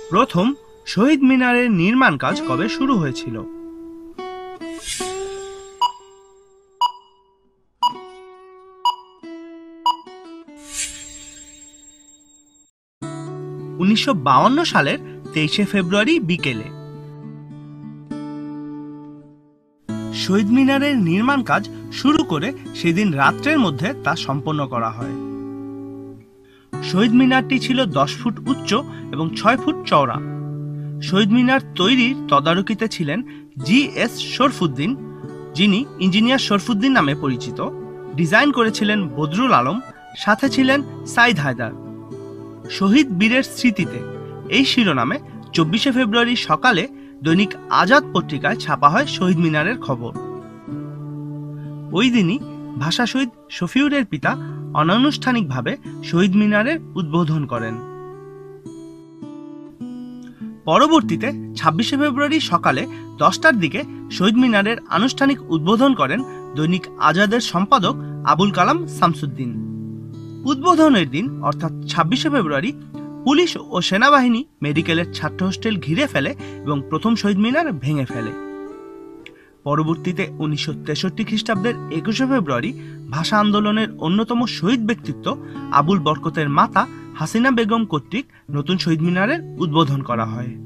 প্রথম শহীদ মিনারের নির্মাণ কাজ কবে শুরু হয়েছিল? 1952 সালের 23শে ফেব্রুয়ারি বিকেলে। শহীদ মিনারের নির্মাণ কাজ শুরু করে সেদিন রাত্রের মধ্যে তা সম্পন্ন করা হয়। শহীদ মিনারটি ছিল 10 ফুট উচ্চ এবং 6 ফুট চওড়া। শহীদ মিনার তৈরির তদারকিতে ছিলেন জি.এস. শরফুদ্দিন, যিনি ইঞ্জিনিয়ার শরফুদ্দিন নামে পরিচিত। ডিজাইন করেছিলেন বদরুল আলম, সাথে ছিলেন সাইদ হায়দার। শহীদ বীরের স্মৃতিতে এই শিরোনামে 24শে ফেব্রুয়ারি সকালে দৈনিক আজাদ পত্রিকায় ছাপা হয় শহীদ মিনারের খবর। ওই দিনই ভাষা শহীদ শফিউরের পিতা অনানুষ্ঠানিকভাবে শহীদ মিনারের উদ্বোধন করেন। পরবর্তীতে 26শে ফেব্রুয়ারি সকালে 10টার দিকে শহীদ মিনারের আনুষ্ঠানিক উদ্বোধন করেন দৈনিক আজাদের সম্পাদক আবুল কালাম শামসুদ্দিন। উদ্বোধনের দিন অর্থাৎ 26শে ফেব্রুয়ারি পুলিশ ও সেনাবাহিনী মেডিকেলের ছাত্র হোস্টেল ঘিরে ফেলে এবং প্রথম শহীদ মিনার ভেঙে ফেলে। পরবর্তীতে 1963 খ্রিস্টাব্দের 21শে ফেব্রুয়ারি ভাষা আন্দোলনের অন্যতম শহীদ ব্যক্তিত্ব আবুল বরকতের মাতা হাসিনা বেগম কর্তৃক নতুন শহীদ মিনারের উদ্বোধন করা হয়।